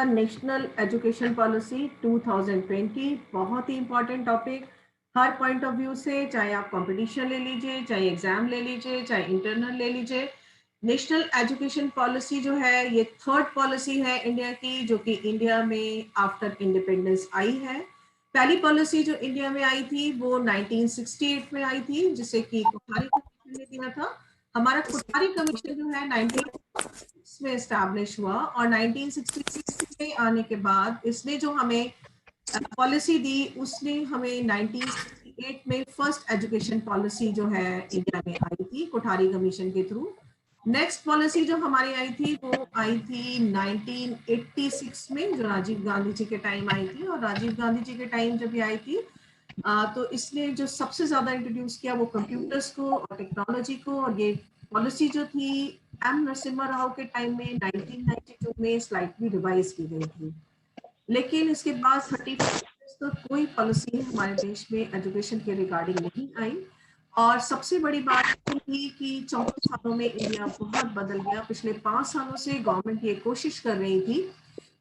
National education policy 2020। बहुत ही important topic हर पॉइंट ऑफ व्यू से, चाहे आप कंपटीशन ले लीजिए, चाहे एग्जाम ले लीजिए, चाहे इंटरनल ले लीजिए। नेशनल एजुकेशन पॉलिसी जो है ये थर्ड पॉलिसी है इंडिया की, जो कि इंडिया में आफ्टर इंडिपेंडेंस आई है। पहली पॉलिसी जो इंडिया में आई थी वो 1968 में आई थी, जिसे कि कोठारी कमीशन ने दिया था। हमारा कोठारी कमीशन जो है 1966 में एस्टैब्लिश हुआ, और 1966 में आने के बाद इसने जो हमें पॉलिसी दी, उसने हमें 1968 में फर्स्ट एजुकेशन पॉलिसी जो है इंडिया में आई थी कोठारी कमीशन के थ्रू। नेक्स्ट पॉलिसी जो हमारी आई थी वो आई थी 1986 में, जो राजीव गांधी जी के टाइम आई थी। और राजीव गांधी जी के टाइम जब ये आई थी तो इसने जो सबसे ज्यादा इंट्रोड्यूस किया वो कंप्यूटर्स को और टेक्नोलॉजी को। और ये पॉलिसी जो थी एम नरसिम्हा राव के टाइम में 1992 में स्लाइटली रिवाइज की गई थी। लेकिन इसके बाद 35 तो कोई पॉलिसी हमारे देश में एजुकेशन के रिगार्डिंग नहीं आई। और सबसे बड़ी बात ये थी कि 34 सालों में इंडिया बहुत बदल गया। पिछले 5 सालों से गवर्नमेंट ये कोशिश कर रही थी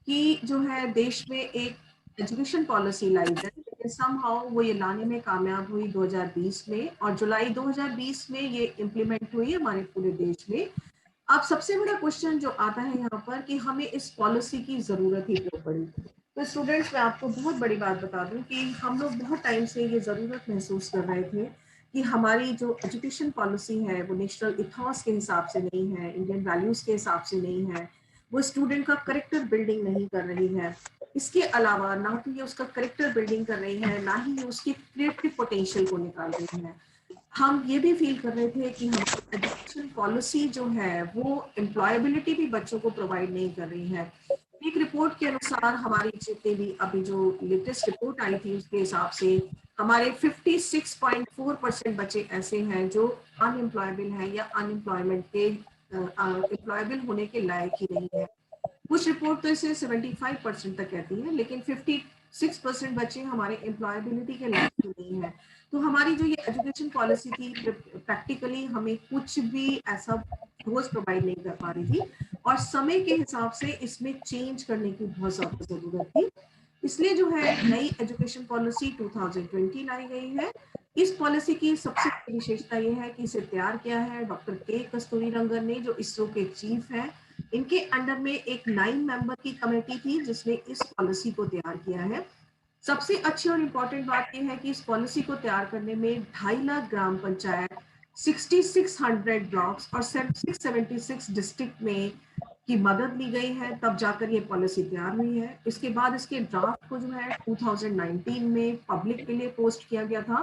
कि जो है देश में एक एजुकेशन पॉलिसी लाई जाए, लेकिन समहाउ वो ये लाने में कामयाब हुई 2020 में, और जुलाई 2020 में ये इम्प्लीमेंट हुई हमारे पूरे देश में। अब सबसे बड़ा क्वेश्चन जो आता है यहाँ पर कि हमें इस पॉलिसी की जरूरत ही क्यों पड़ी। तो स्टूडेंट्स, मैं आपको बहुत बड़ी बात बता दूं कि हम लोग बहुत टाइम से ये जरूरत महसूस कर रहे थे कि हमारी जो एजुकेशन पॉलिसी है वो नेशनल इथॉस के हिसाब से नहीं है, इंडियन वैल्यूज के हिसाब से नहीं है, वो स्टूडेंट का करेक्टर बिल्डिंग नहीं कर रही है। इसके अलावा ना तो ये उसका करेक्टर बिल्डिंग कर रही है, ना ही ये उसकी क्रिएटिव पोटेंशियल को निकाल रही है। हम ये भी फील कर रहे थे कि हमारी एजुकेशन पॉलिसी जो है वो एम्प्लॉयबिलिटी भी बच्चों को प्रोवाइड नहीं कर रही है। एक रिपोर्ट के अनुसार हमारी जितनी भी अभी जो लेटेस्ट रिपोर्ट आई थी उसके हिसाब से हमारे 56.4% बच्चे ऐसे हैं जो अनएम्प्लॉयबल हैं या अनएम्प्लॉयमेंट के एम्प्लॉयबल होने के लायक ही नहीं है। कुछ रिपोर्ट तो इसे 75% तक कहती है, लेकिन 56% बच्चे हमारे एम्प्लॉयबिलिटी के लायक ही नहीं है। तो हमारी जो ये एजुकेशन पॉलिसी थी प्रैक्टिकली हमें कुछ भी ऐसा ठोस प्रोवाइड नहीं कर पा रही थी, और समय के हिसाब से इसमें चेंज करने की बहुत ज्यादा जरूरत थी। इसलिए जो है नई एजुकेशन पॉलिसी 2020 लाई गई है। इस पॉलिसी की सबसे बड़ी विशेषता यह है कि इसे तैयार किया है डॉक्टर के कस्तूरी रंगन ने, जो इसरो के चीफ हैं। इनके अंडर में एक 9 मेंबर की कमेटी थी जिसने इस पॉलिसी को तैयार किया है। सबसे अच्छी और इम्पोर्टेंट बात यह है कि इस पॉलिसी को तैयार करने में 2.5 लाख ग्राम पंचायत, 6600 ब्लॉक्स और 676 डिस्ट्रिक्ट में की मदद ली गई है, तब जाकर ये पॉलिसी तैयार हुई है। इसके बाद इसके ड्राफ्ट को जो है 2019 में पब्लिक के लिए पोस्ट किया गया था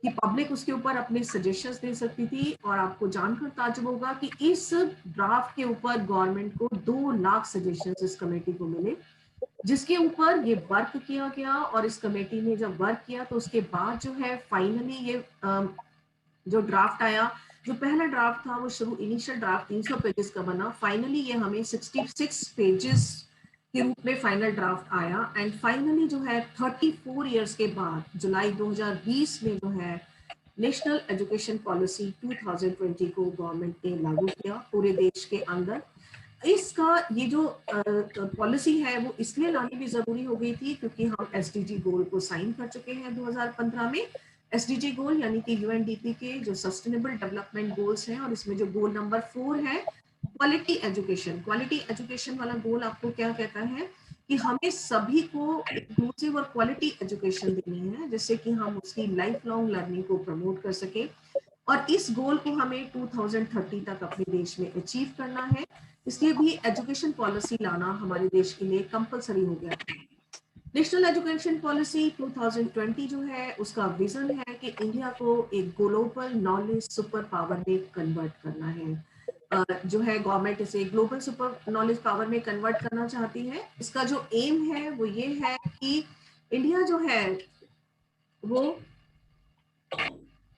कि पब्लिक उसके ऊपर अपने सजेशंस दे सकती थी। और आपको जानकर ताज्जुब होगा कि इस ड्राफ्ट के ऊपर गवर्नमेंट को 2 लाख सजेशंस इस कमेटी को मिले, जिसके ऊपर ये वर्क किया गया। और इस कमेटी ने जब वर्क किया तो उसके बाद जो है फाइनली ये जो ड्राफ्ट आया, जो पहला ड्राफ्ट था वो शुरू इनिशियल ड्राफ्ट 300 पेजेस का बना, फाइनली ये हमें 66 पेजेस के रूप में फाइनल ड्राफ्ट आया। एंड फाइनली जो है 34 इयर्स के बाद जुलाई 2020 में जो है नेशनल एजुकेशन पॉलिसी 2020 को गवर्नमेंट ने लागू किया पूरे देश के अंदर। इसका ये जो पॉलिसी है वो इसलिए लानी भी जरूरी हो गई थी क्योंकि हम एसडीजी गोल को साइन कर चुके हैं 2015 में। एसडीजी गोल यानी कि यूएनडीपी के जो सस्टेनेबल डेवलपमेंट गोल्स हैं, और इसमें जो गोल नंबर 4 है क्वालिटी एजुकेशन। क्वालिटी एजुकेशन वाला गोल आपको क्या कहता है कि हमें सभी को इंक्लूसिव और क्वालिटी एजुकेशन देनी है, जिससे कि हम उसकी लाइफ लॉन्ग लर्निंग को प्रमोट कर सके। और इस गोल को हमें 2030 तक अपने देश में अचीव करना है। इसलिए भी एजुकेशन पॉलिसी लाना हमारे देश के लिए कंपलसरी हो गया। नेशनल एजुकेशन पॉलिसी 2020 जो है उसका विजन है कि इंडिया को एक ग्लोबल नॉलेज सुपर पावर में कन्वर्ट करना है। जो है गवर्नमेंट इसे ग्लोबल सुपर नॉलेज पावर में कन्वर्ट करना चाहती है। इसका जो एम है वो ये है कि इंडिया जो है वो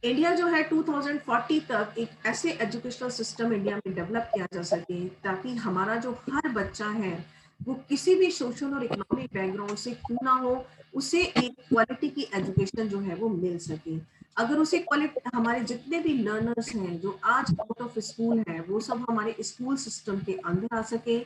इंडिया जो है 2040 तक एक ऐसे एजुकेशनल सिस्टम इंडिया में डेवलप किया जा सके ताकि हमारा जो हर बच्चा है वो किसी भी सोशल और इकोनॉमिक बैकग्राउंड से क्यों ना हो, उसे एक क्वालिटी की एजुकेशन जो है वो मिल सके। अगर उसे क्वालिटी, हमारे जितने भी लर्नर्स हैं जो आज आउट ऑफ स्कूल हैं वो सब हमारे स्कूल सिस्टम के अंदर आ सके,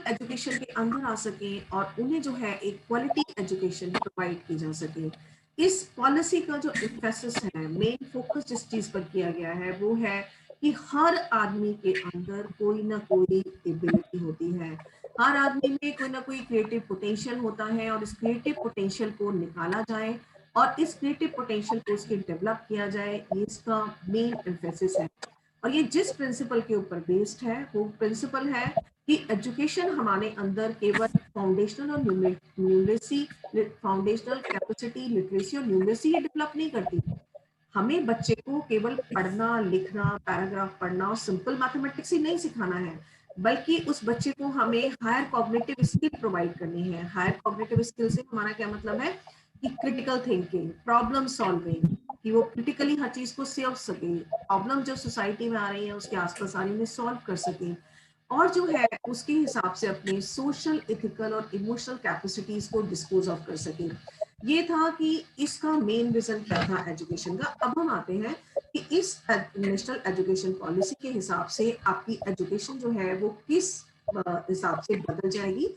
एजुकेशन के अंदर आ सके और उन्हें जो है एक क्वालिटी एजुकेशन प्रोवाइड की जा सके। इस पॉलिसी का जो एम्फेसिस है, मेन फोकस जिस चीज पर किया गया है वो है कि हर आदमी के अंदर कोई ना कोई एबिलिटी होती है, हर आदमी में कोई ना कोई क्रिएटिव पोटेंशियल होता है और इस क्रिएटिव पोटेंशियल को निकाला जाए और इस क्रिएटिव पोटेंशियल को उसके डेवलप किया जाए, ये इसका मेन एम्फेसिस है। और ये जिस प्रिंसिपल के ऊपर बेस्ड है वो प्रिंसिपल है कि एजुकेशन हमारे अंदर केवल फाउंडेशनल और न्यूमरेसी, फाउंडेशनल कैपेसिटी, लिटरेसी और न्यूमरेसी डेवलप नहीं करती। हमें बच्चे को केवल पढ़ना, लिखना, पैराग्राफ पढ़ना और सिंपल मैथमेटिक्स ही नहीं सिखाना है, बल्कि उस बच्चे को हमें हायर कॉग्निटिव स्किल प्रोवाइड करनी है। हायर कॉग्निटिव स्किल से हमारा क्या मतलब है कि क्रिटिकल थिंकिंग, प्रॉब्लम सॉल्विंग, कि वो क्रिटिकली हर चीज को सोच सके, प्रॉब्लम जो सोसाइटी में आ रही है उसके आसपास आ रही है उन्हें सॉल्व कर सके, और जो है उसके हिसाब से अपने सोशल, इथिकल और इमोशनल कैपेसिटीज को डिस्पोज ऑफ कर सके। ये था कि इसका मेन विजन क्या था एजुकेशन का। अब हम आते हैं कि इस नेशनल एजुकेशन पॉलिसी के हिसाब से आपकी एजुकेशन जो है वो किस हिसाब से बदल जाएगी।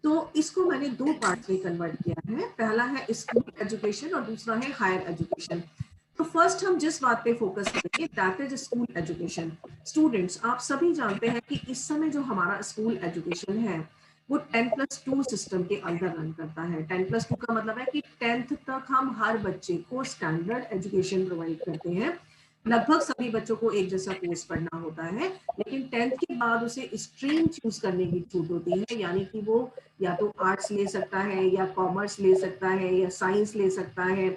तो इसको मैंने दो पार्ट में कन्वर्ट किया है, पहला है स्कूल एजुकेशन और दूसरा है हायर एजुकेशन। तो फर्स्ट हम जिस बात पे फोकस करेंगे that is school education. Students, आप सभी जानते हैं कि इस समय जो हमारा स्कूल एजुकेशन है वो 10+2 सिस्टम के अंदर रन करता है। 10+2 का मतलब है कि 10th तक हम हर बच्चे को स्टैंडर्ड एजुकेशन प्रोवाइड करते हैं। लगभग सभी बच्चों को एक जैसा कोर्स पढ़ना होता है, लेकिन 10th के बाद उसे स्ट्रीम चूज करने की छूट होती है, यानी कि वो या तो आर्ट्स ले सकता है या कॉमर्स ले सकता है या साइंस ले सकता है।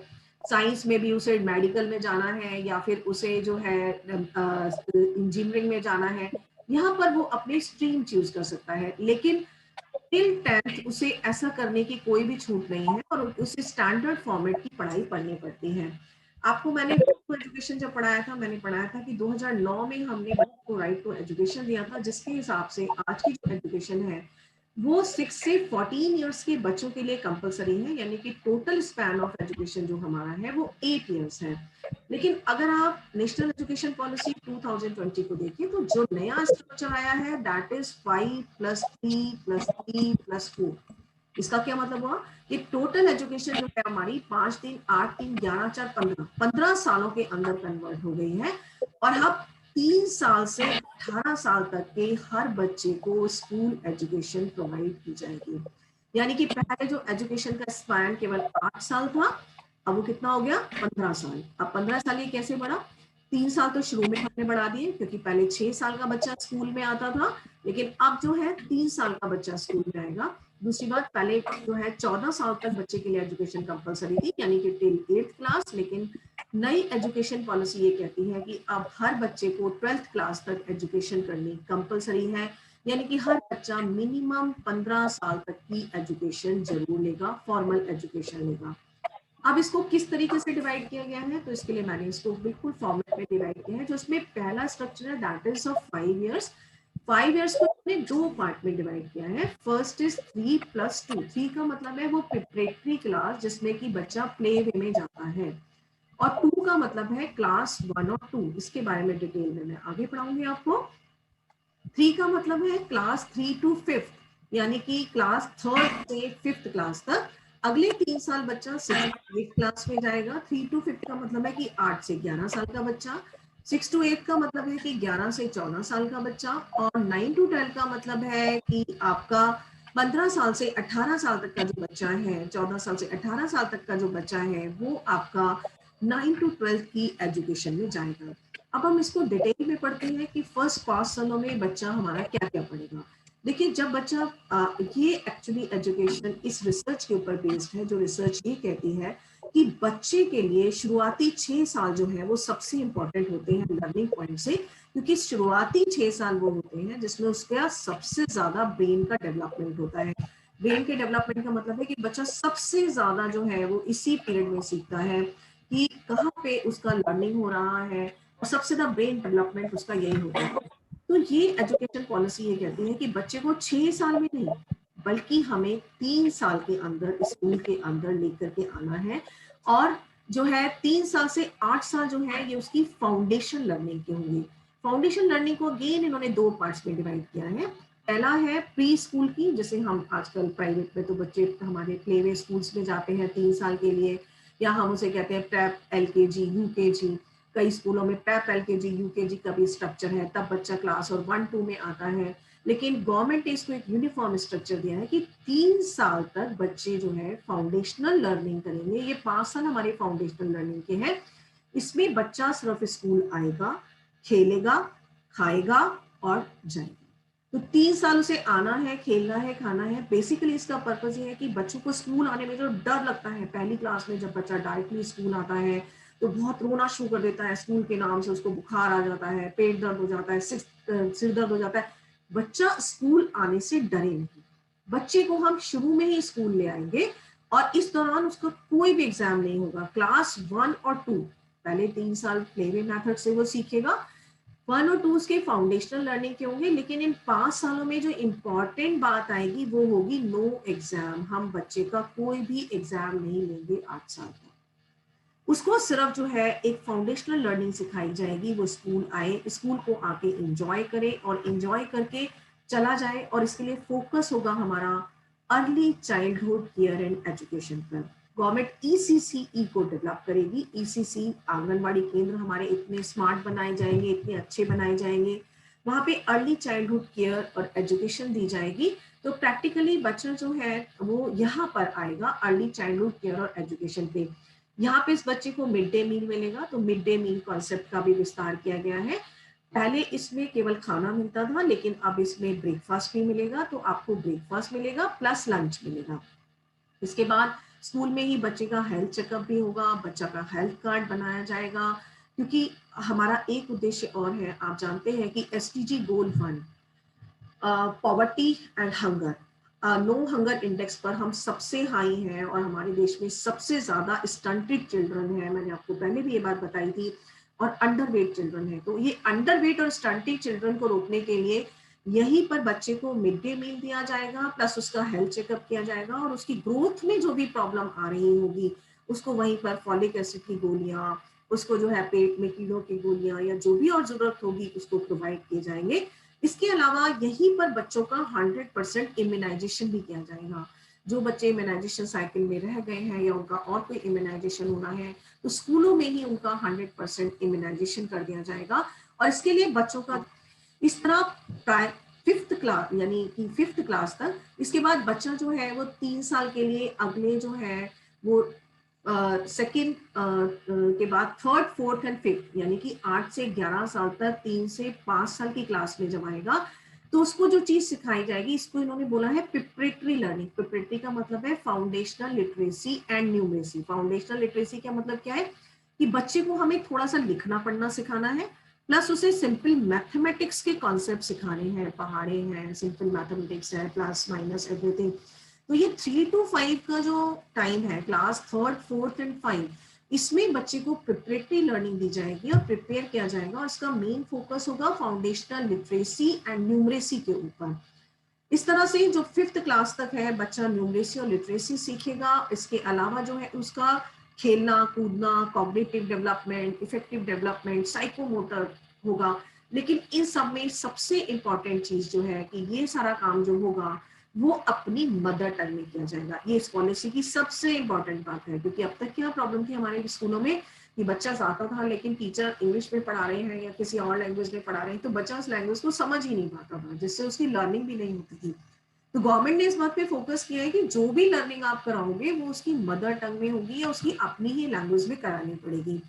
साइंस में भी उसे मेडिकल में जाना है या फिर उसे जो है इंजीनियरिंग में जाना है, यहाँ पर वो अपनी स्ट्रीम चूज कर सकता है। लेकिन टिल 10th उसे ऐसा करने की कोई भी छूट नहीं है और उसे स्टैंडर्ड फॉर्मेट की पढ़ाई पढ़नी पड़ती है। आपको मैंने एजुकेशन जब पढ़ाया था, मैंने पढ़ाया था कि 2009 में हमने बच्चों को राइट टू एजुकेशन दिया था, जिसके हिसाब से आज की जो एजुकेशन है वो 6 से 14 इयर्स के बच्चों के लिए कंपलसरी है, यानी कि टोटल स्पैन ऑफ एजुकेशन जो हमारा है वो 8 इयर्स है। लेकिन अगर आप नेशनल एजुकेशन पॉलिसी 2020 को देखिए तो जो नया स्ट्रक्चर आया है दैट इज 5+3+3+4। इसका क्या मतलब हुआ कि टोटल एजुकेशन जो है हमारी 5 दिन 8 दिन 11 4 15 सालों के अंदर कन्वर्ट हो गई है। और अब 3 साल से 18 साल तक के हर बच्चे को स्कूल एजुकेशन प्रोवाइड की जाएगी। यानी कि पहले जो एजुकेशन का स्पैन केवल 8 साल था, अब वो कितना हो गया 15 साल। अब 15 साल ये कैसे बढ़ा? 3 साल तो शुरू में हमने बढ़ा दिए, क्योंकि पहले 6 साल का बच्चा स्कूल में आता था, लेकिन अब जो है 3 साल का बच्चा स्कूल में आएगा। दूसरी बात, पहले जो है 14 साल तक बच्चे के लिए एजुकेशन कंपलसरी थी, यानी कि टिल 8th क्लास। लेकिन नई एजुकेशन पॉलिसी ये कहती है कि अब हर बच्चे को 12th क्लास तक एजुकेशन करनी कंपलसरी है, यानी कि हर बच्चा मिनिमम 15 साल तक की एजुकेशन जरूर लेगा, फॉर्मल एजुकेशन लेगा। अब इसको किस तरीके से डिवाइड किया गया है, तो इसके लिए मैंने इसको बिल्कुल फॉर्मेट में डिवाइड किया है। जो इसमें पहला स्ट्रक्चर है that is of 5 years. 5 years को हमने दो पार्ट में डिवाइड किया है। First is 3+2। 3 का मतलब है वो प्रिपरेटरी क्लास जिसमें कि बच्चा प्ले वे में जाता है, और 2 का मतलब है क्लास 1 और 2। इसके बारे में डिटेल में मैं आगे पढ़ाऊंगी आपको। 3 का मतलब है क्लास 3 to 5th, यानी कि क्लास 3rd से 5th क्लास तक। अगले 3 साल बच्चा 6th to 8th क्लास में जाएगा। 3 to 5th का मतलब है कि 8 से 11 साल का बच्चा। 6 to 8th का मतलब है कि 11 से 14 साल का बच्चा। और 9 to 12 का मतलब है कि आपका 15 साल से 18 साल तक का जो बच्चा है, 14 साल से 18 साल तक का जो बच्चा है, वो आपका 9 to 12 की एजुकेशन में जाएगा। अब हम इसको डिटेल में पढ़ते हैं कि फर्स्ट 5 सालों में बच्चा हमारा क्या क्या पढ़ेगा। देखिए, जब बच्चा ये एक्चुअली एजुकेशन इस रिसर्च के ऊपर बेस्ड है, जो रिसर्च ये कहती है कि बच्चे के लिए शुरुआती 6 साल जो है वो सबसे इंपॉर्टेंट होते हैं लर्निंग पॉइंट से, क्योंकि शुरुआती 6 साल वो होते हैं जिसमें उसका सबसे ज्यादा ब्रेन का डेवलपमेंट होता है। ब्रेन के डेवलपमेंट का मतलब है कि बच्चा सबसे ज्यादा जो है वो इसी पीरियड में सीखता है कि कहाँ पे उसका लर्निंग हो रहा है, और सबसे ज्यादा ब्रेन डेवलपमेंट उसका यही होता है। तो ये एजुकेशन पॉलिसी ये कहती है कि बच्चे को 6 साल में नहीं, बल्कि हमें 3 साल के अंदर स्कूल के अंदर लेकर के आना है। और जो है 3 साल से 8 साल जो है ये उसकी फाउंडेशन लर्निंग की होंगी। फाउंडेशन लर्निंग को अगेन इन्होंने दो पार्ट्स में डिवाइड किया है। पहला है प्री स्कूल की, जैसे हम आजकल प्राइवेट में तो बच्चे हमारे प्ले वे स्कूल्स में जाते हैं 3 साल के लिए, या हम उसे कहते हैं प्रेप एलकेजी यूकेजी। कई स्कूलों में प्रेप एलकेजी यूकेजी का भी स्ट्रक्चर है, तब बच्चा क्लास और 1-2 में आता है। लेकिन गवर्नमेंट ने इसको एक यूनिफॉर्म स्ट्रक्चर दिया है कि 3 साल तक बच्चे जो है फाउंडेशनल लर्निंग करेंगे। ये 5 साल हमारे फाउंडेशनल लर्निंग के हैं। इसमें बच्चा सिर्फ स्कूल आएगा, खेलेगा, खाएगा और जाएगा। तो 3 साल उसे आना है, खेलना है, खाना है। बेसिकली इसका पर्पज ये है कि बच्चों को स्कूल आने में जो डर लगता है पहली क्लास में, जब बच्चा डायरेक्टली स्कूल आता है तो बहुत रोना शुरू कर देता है स्कूल के नाम से, उसको बुखार आ जाता है, पेट दर्द हो जाता है, सिर दर्द हो जाता है। बच्चा स्कूल आने से डरे नहीं। बच्चे को हम शुरू में ही स्कूल ले आएंगे और इस दौरान उसका कोई भी एग्जाम नहीं होगा। क्लास 1 और 2 पहले 3 साल प्लेवे मेथड से वो सीखेगा, 1 और 2 उसके फाउंडेशनल लर्निंग के होंगे। लेकिन इन 5 सालों में जो इम्पोर्टेंट बात आएगी वो होगी नो एग्जाम। हम बच्चे का कोई भी एग्जाम नहीं लेंगे 8 साल तक। उसको सिर्फ जो है एक फाउंडेशनल लर्निंग सिखाई जाएगी। वो स्कूल आए, स्कूल को आके एंजॉय करे और एंजॉय करके चला जाए। और इसके लिए फोकस होगा हमारा early childhood care and education पर। गवर्नमेंट ईसीसीई को डेवलप करेगी। ईसीसी आंगनवाड़ी केंद्र हमारे इतने स्मार्ट बनाए जाएंगे, इतने अच्छे बनाए जाएंगे, वहां पे अर्ली चाइल्डहुड केयर और एजुकेशन दी जाएगी। तो प्रैक्टिकली बच्चा जो है वो यहाँ पर आएगा अर्ली चाइल्डहुड केयर और एजुकेशन पे। यहाँ पे इस बच्चे को मिड डे मील मिलेगा। तो मिड डे मील कॉन्सेप्ट का भी विस्तार किया गया है। पहले इसमें केवल खाना मिलता था, लेकिन अब इसमें ब्रेकफास्ट भी मिलेगा। तो आपको ब्रेकफास्ट मिलेगा प्लस लंच मिलेगा। इसके बाद स्कूल में ही बच्चे का हेल्थ चेकअप भी होगा, बच्चा का हेल्थ कार्ड बनाया जाएगा। क्योंकि हमारा एक उद्देश्य और है, आप जानते हैं कि SDG goal 1 poverty and hunger, no hunger index पर हम सबसे हाई हैं और हमारे देश में सबसे ज्यादा स्टंटेड चिल्ड्रन है। मैंने आपको पहले भी ये बात बताई थी। और अंडरवेट चिल्ड्रन है। तो ये अंडरवेट और स्टंटेड चिल्ड्रन को रोकने के लिए यहीं पर बच्चे को मिड डे मील दिया जाएगा, प्लस उसका हेल्थ चेकअप किया जाएगा और उसकी ग्रोथ में जो भी प्रॉब्लम आ रही होगी उसको वहीं पर फॉलिक एसिड की गोलियां, उसको जो है पेट में कीड़ों की गोलियां या जो भी और जरूरत होगी उसको प्रोवाइड किए जाएंगे। इसके अलावा यहीं पर बच्चों का 100% इम्यूनाइजेशन भी किया जाएगा। जो बच्चे इम्यूनाइजेशन साइकिल में रह गए हैं या उनका और कोई इम्यूनाइजेशन होना है तो स्कूलों में ही उनका 100% इम्यूनाइजेशन कर दिया जाएगा। और इसके लिए बच्चों का इस तरह 5th क्लास यानी कि 5th क्लास तक। इसके बाद बच्चा जो है वो 3 साल के लिए अगले जो है वो सेकेंड के बाद 3rd 4th एंड 5th यानी कि 8 से 11 साल तक 3 से 5 साल की क्लास में जब आएगा तो उसको जो चीज सिखाई जाएगी इसको इन्होंने बोला है प्रिपरेटरी लर्निंग। प्रिपरेटरी का मतलब है foundational literacy and numeracy. Foundational literacy का मतलब क्या है कि बच्चे को हमें थोड़ा सा लिखना पढ़ना सिखाना है, प्लस उसे सिंपल मैथमेटिक्स के कॉन्सेप्ट सिखाने हैं। पहाड़े हैं, सिंपल मैथमेटिक्स है, प्लस माइनस एवरीथिंग। तो ये 3 to 5 का जो टाइम है, क्लास 3rd 4th एंड 5, इसमें बच्चे को प्रिपरेटरी लर्निंग दी जाएगी और प्रिपेयर किया जाएगा। और इसका मेन फोकस होगा फाउंडेशनल लिटरेसी एंड न्यूमरेसी के ऊपर। इस तरह से जो 5th क्लास तक है बच्चा न्यूमरेसी और लिटरेसी सीखेगा। इसके अलावा जो है उसका खेलना कूदना, cognitive development, effective development, psychomotor होगा। लेकिन इन सब में सबसे इंपॉर्टेंट चीज जो है कि ये सारा काम जो होगा वो अपनी मदर टंग में किया जाएगा। ये इस पॉलिसी की सबसे इंपॉर्टेंट बात है। क्योंकि अब तक क्या प्रॉब्लम थी हमारे स्कूलों में कि बच्चा जाता था लेकिन टीचर इंग्लिश में पढ़ा रहे हैं या किसी और लैंग्वेज में पढ़ा रहे हैं तो बच्चा उस लैंग्वेज को समझ ही नहीं पाता था, जिससे उसकी लर्निंग भी नहीं होती थी। तो गवर्नमेंट ने इस बात पे फोकस किया है कि जो भी लर्निंग आप कराओगे वो उसकी मदर टंग में होगी या उसकी अपनी ही लैंग्वेज में करानी पड़ेगी।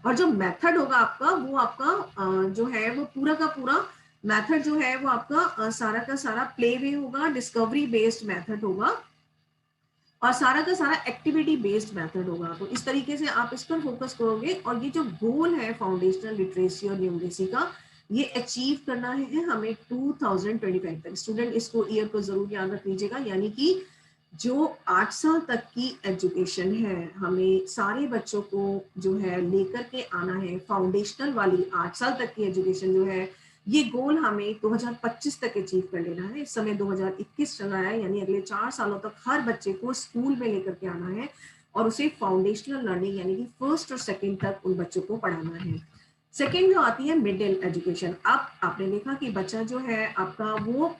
और जो मेथड होगा आपका वो आपका जो है वो पूरा का पूरा मेथड जो है वो आपका सारा का सारा प्ले वे होगा, डिस्कवरी बेस्ड मेथड होगा और सारा का सारा एक्टिविटी बेस्ड मेथड होगा। तो इस तरीके से आप इस पर फोकस करोगे। और ये जो गोल है फाउंडेशनल लिटरेसी और न्यूमरेसी का, ये अचीव करना है हमें 2025 तक। स्टूडेंट इसको ईयर को जरूर याद रख लीजिएगा। यानी कि जो 8 साल तक की एजुकेशन है हमें सारे बच्चों को जो है लेकर के आना है। फाउंडेशनल वाली 8 साल तक की एजुकेशन जो है ये गोल हमें 2025 तक अचीव कर लेना है। इस समय 2021 चल रहा है, यानी अगले 4 सालों तक हर बच्चे को स्कूल में लेकर के आना है और उसे फाउंडेशनल लर्निंग यानी कि 1st और 2nd तक उन बच्चों को पढ़ाना है। सेकेंड जो आती है मिडिल एजुकेशन। अब आपने देखा कि बच्चा जो है आपका वो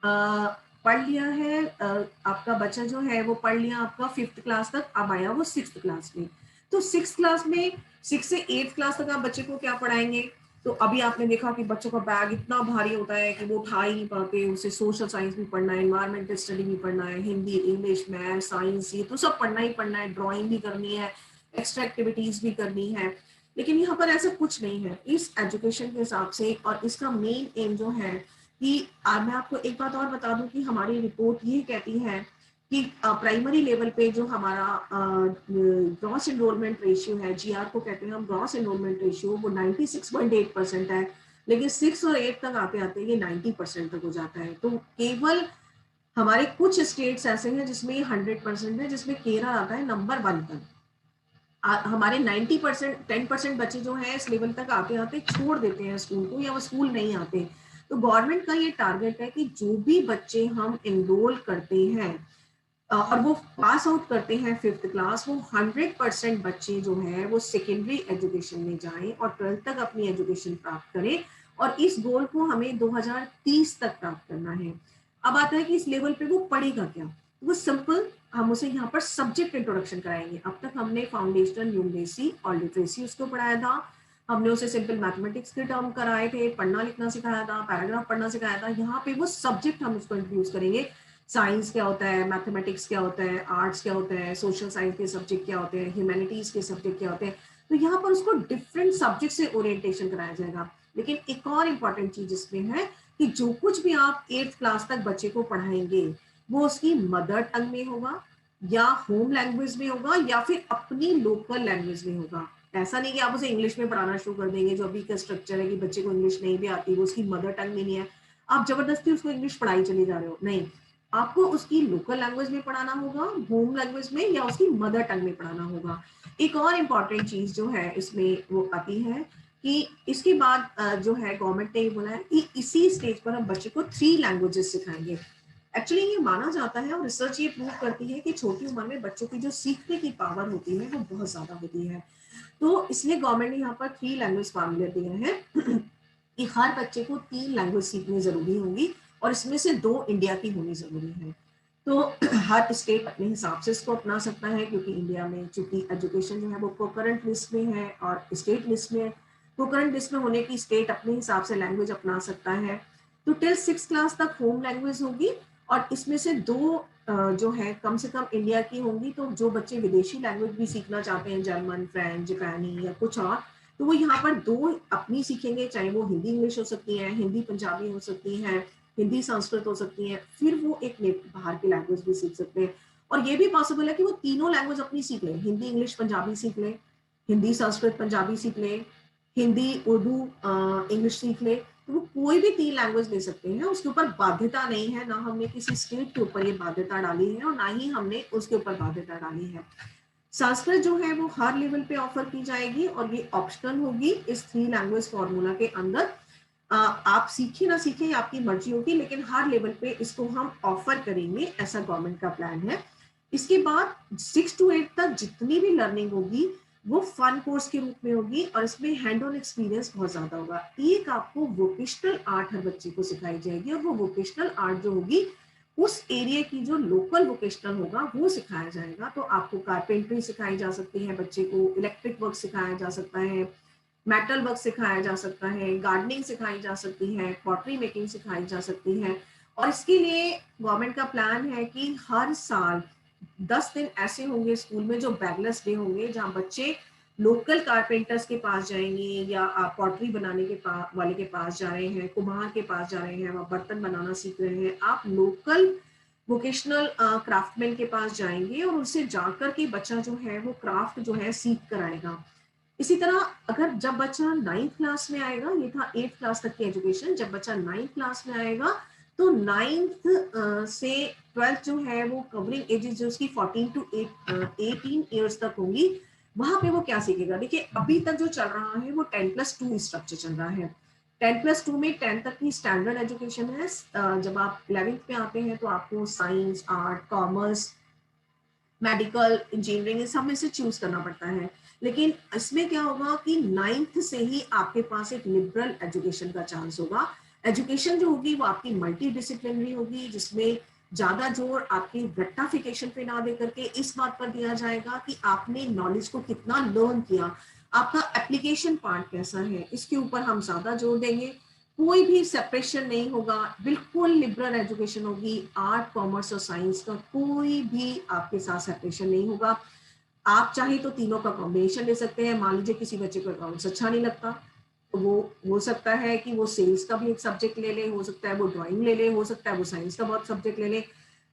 पढ़ लिया है, आपका बच्चा जो है वो पढ़ लिया आपका 5th क्लास तक, अब आया वो 6th क्लास में। तो 6th क्लास में 6 से 8th क्लास तक आप बच्चे को क्या पढ़ाएंगे? तो अभी आपने देखा कि बच्चों का बैग इतना भारी होता है कि वो उठा ही नहीं पाते, उसे सोशल साइंस भी पढ़ना है, एनवायरमेंटल स्टडी भी पढ़ना है, हिंदी, इंग्लिश, मैथ, साइंस, ये तो सब पढ़ना ही पढ़ना है, ड्राइंग भी करनी है, एक्स्ट्रा एक्टिविटीज भी करनी है। लेकिन यहाँ पर ऐसा कुछ नहीं है इस एजुकेशन के हिसाब से। और इसका मेन एम जो है कि मैं आपको एक बात और बता दूं कि हमारी रिपोर्ट ये कहती है कि प्राइमरी लेवल पे जो हमारा ग्रॉस एनरोलमेंट रेशियो है, जीआर को कहते हैं हम, ग्रॉस एनरोलमेंट रेशियो, वो 96.8% है। लेकिन 6 और 8 तक आते आते ये 90% तक हो जाता है। तो केवल हमारे कुछ स्टेट्स ऐसे हैं जिसमें 100% है, जिसमें केरल आता है नंबर 1 पर। हमारे 90%, 10% बच्चे जो है इस लेवल तक आते आते छोड़ देते हैं स्कूल को, या वो स्कूल नहीं आते। तो गवर्नमेंट का ये टारगेट है कि जो भी बच्चे हम एनरोल करते हैं और वो पास आउट करते हैं 5th क्लास, वो 100% बच्चे जो है वो सेकेंडरी एजुकेशन में जाएं और 12th तक अपनी एजुकेशन प्राप्त करें। और इस गोल को हमें 2030 तक प्राप्त करना है। अब आता है कि इस लेवल पे वो पढ़ेगा क्या? वो सिंपल, हम उसे यहाँ पर सब्जेक्ट इंट्रोडक्शन कराएंगे। अब तक हमने फाउंडेशनल न्यूमरेसी और लिटरेसी उसको पढ़ाया था, हमने उसे सिंपल मैथमेटिक्स के टर्म कराए थे, पढ़ना लिखना सिखाया था, पैराग्राफ पढ़ना सिखाया था। यहाँ पे वो सब्जेक्ट हम उसको इंट्रोड्यूस करेंगे। साइंस क्या होता है, मैथमेटिक्स क्या होता है, आर्ट्स क्या होता है, सोशल साइंस के सब्जेक्ट क्या होते हैं, ह्यूमैनिटीज के सब्जेक्ट क्या होते हैं। तो यहाँ पर उसको डिफरेंट सब्जेक्ट से ओरिएंटेशन कराया जाएगा। लेकिन एक और इम्पॉर्टेंट चीज इसमें है कि जो कुछ भी आप 8th क्लास तक बच्चे को पढ़ाएंगे वो उसकी मदर टंग में होगा, या होम लैंग्वेज में होगा, या फिर अपनी लोकल लैंग्वेज में होगा। ऐसा नहीं कि आप उसे इंग्लिश में पढ़ाना शुरू कर देंगे, जो अभी का स्ट्रक्चर है कि बच्चे को इंग्लिश नहीं भी आती, वो उसकी मदर टंग में नहीं है, आप जबरदस्ती उसको इंग्लिश पढ़ाई चले जा रहे हो। नहीं, आपको उसकी लोकल लैंग्वेज में पढ़ाना होगा, होम लैंग्वेज में, या उसकी मदर टंग में पढ़ाना होगा। एक और इम्पॉर्टेंट चीज जो है इसमें वो आती है कि इसके बाद जो है गवर्नमेंट ने ये बोला है कि इसी स्टेज पर हम बच्चे को 3 लैंग्वेजेस सिखाएंगे। एक्चुअली ये माना जाता है और रिसर्च ये प्रूव करती है कि छोटी उम्र में बच्चों की जो सीखने की पावर होती है वो बहुत ज्यादा होती है। तो इसलिए गवर्नमेंट ने यहाँ पर 3 लैंग्वेज फार्मूले दिए हैं कि हर बच्चे को 3 लैंग्वेज सीखनी जरूरी होगी, और इसमें से 2 इंडिया की होनी जरूरी है। तो हर स्टेट अपने हिसाब से इसको अपना सकता है, क्योंकि इंडिया में चूंकि एजुकेशन जो है वो कोकरेंट लिस्ट में है और स्टेट लिस्ट में। कोकरेंट लिस्ट में होने की स्टेट अपने हिसाब से लैंग्वेज अपना सकता है। तो टिल 6 क्लास तक होम लैंग्वेज होगी, और इसमें से 2 जो है कम से कम इंडिया की होंगी। तो जो बच्चे विदेशी लैंग्वेज भी सीखना चाहते हैं, जर्मन, फ्रेंच, जापानी या कुछ और, तो वो यहाँ पर 2 अपनी सीखेंगे, चाहे वो हिंदी इंग्लिश हो सकती है, हिंदी पंजाबी हो सकती है, हिंदी संस्कृत हो सकती है, फिर वो एक बाहर की लैंग्वेज भी सीख सकते हैं। और ये भी पॉसिबल है कि वो तीनों लैंग्वेज अपनी सीख लें, हिंदी इंग्लिश पंजाबी सीख लें, हिंदी संस्कृत पंजाबी सीख लें, हिंदी उर्दू इंग्लिश सीख ले। तो वो कोई भी 3 लैंग्वेज ले सकते हैं, उसके ऊपर बाध्यता नहीं है। ना हमने किसी स्टेट के ऊपर ये बाध्यता डाली है और ना ही हमने उसके ऊपर बाध्यता डाली है। संस्कृत जो है वो हर लेवल पे ऑफर की जाएगी और ये ऑप्शनल होगी इस 3 लैंग्वेज फॉर्मूला के अंदर। आप सीखे ना सीखे आपकी मर्जी होगी, लेकिन हर लेवल पे इसको हम ऑफर करेंगे, ऐसा गवर्नमेंट का प्लान है। इसके बाद 6 to 8 तक जितनी भी लर्निंग होगी वो फन कोर्स के रूप में होगी, और इसमें हैंड ऑन एक्सपीरियंस बहुत ज्यादा होगा। एक आपको वोकेशनल आर्ट हर बच्चे को सिखाई जाएगी, और वो वोकेशनल आर्ट जो होगी उस एरिया की जो लोकल वोकेशनल होगा वो सिखाया जाएगा। तो आपको कारपेंटरी सिखाई जा सकती है, बच्चे को इलेक्ट्रिक वर्क सिखाया जा सकता है, मेटल वर्क सिखाया जा सकता है, गार्डनिंग सिखाई जा सकती है, पॉटरी मेकिंग सिखाई जा सकती है। और इसके लिए गवर्नमेंट का प्लान है कि हर साल 10 दिन ऐसे होंगे स्कूल में जो बैगलेस डे होंगे, जहां बच्चे लोकल कारपेंटर्स के पास जाएंगे, या पॉटरी बनाने के वाले के पास जा रहे हैं, कुम्हार के पास जा रहे हैं, वह बर्तन बनाना सीख रहे हैं। आप लोकल वोकेशनल क्राफ्टमैन के पास जाएंगे और उनसे जाकर के बच्चा जो है वो क्राफ्ट जो है सीख कर आएगा। इसी तरह अगर जब बच्चा 9th क्लास में आएगा, ये था 8th क्लास तक की एजुकेशन, जब बच्चा 9th क्लास में आएगा तो 9th से 12th जो है वो कवरिंग एजेस जो उसकी 14 to 18 ईयर्स तक होंगी। वहां पे वो क्या सीखेगा? देखिए अभी तक जो चल रहा है वो 10+2 स्ट्रक्चर चल रहा है। 10+2 में 10 तक की स्टैंडर्ड एजुकेशन है। जब आप 11th में आते हैं तो आपको science, art, commerce, medical, engineering सब में से चूज करना पड़ता है। लेकिन इसमें क्या होगा कि 9th से ही आपके पास एक लिबरल एजुकेशन का चांस होगा। एजुकेशन जो होगी वो आपकी मल्टी डिसिप्लिनरी होगी, जिसमें ज्यादा जोर आपके रेक्टाफिकेशन पे ना दे करके इस बात पर दिया जाएगा कि आपने नॉलेज को कितना लर्न किया, आपका एप्लीकेशन पार्ट कैसा है, इसके ऊपर हम ज्यादा जोर देंगे। कोई भी सेपरेशन नहीं होगा, बिल्कुल लिबरल एजुकेशन होगी। आर्ट, कॉमर्स और साइंस का कोई भी आपके साथ सेपरेशन नहीं होगा। आप चाहे तो तीनों का कॉम्बिनेशन ले सकते हैं। मान लीजिए किसी बच्चे को अकाउंट्स अच्छा नहीं लगता, तो वो हो सकता है कि वो सेल्स का भी एक सब्जेक्ट ले ले, हो सकता है वो ड्राइंग ले ले, हो सकता है वो साइंस का बहुत सब्जेक्ट ले ले,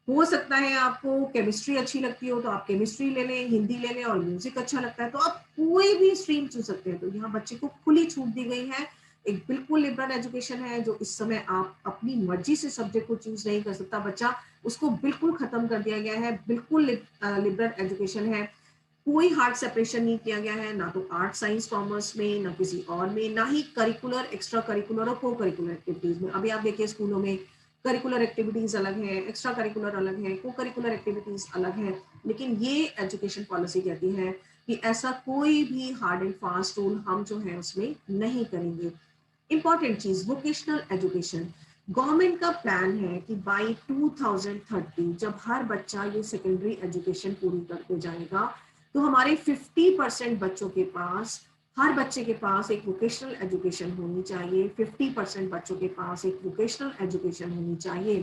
हो सकता है आपको केमिस्ट्री अच्छी लगती हो तो आप केमिस्ट्री ले लें, हिंदी ले लें, और म्यूजिक अच्छा लगता है तो आप कोई भी स्ट्रीम चुन सकते हैं। तो यहाँ बच्चे को खुली छूट दी गई है। एक बिल्कुल लिबरल एजुकेशन है, जो इस समय आप अपनी मर्जी से सब्जेक्ट को चूज नहीं कर सकता बच्चा, उसको बिल्कुल खत्म कर दिया गया है। बिल्कुल लिबरल एजुकेशन है, कोई हार्ड सेपरेशन नहीं किया गया है, ना तो आर्ट, साइंस, कॉमर्स में, ना किसी और में, ना ही करिकुलर, एक्स्ट्रा करिकुलर और को करिकुलर एक्टिविटीज में। अभी आप देखिए स्कूलों में करिकुलर एक्टिविटीज अलग है, एक्स्ट्रा करिकुलर अलग है, को करिकुलर एक्टिविटीज अलग है। लेकिन ये एजुकेशन पॉलिसी कहती है कि ऐसा कोई भी हार्ड एंड फास्ट रूल हम जो है उसमें नहीं करेंगे। इंपॉर्टेंट चीज, वोकेशनल एजुकेशन। गवर्नमेंट का प्लान है कि बाय 2030 जब हर बच्चा ये सेकेंडरी एजुकेशन पूरी करके जाएगा, तो हमारे 50% बच्चों के पास, हर बच्चे के पास एक वोकेशनल एजुकेशन होनी चाहिए। 50% बच्चों के पास एक वोकेशनल एजुकेशन होनी चाहिए,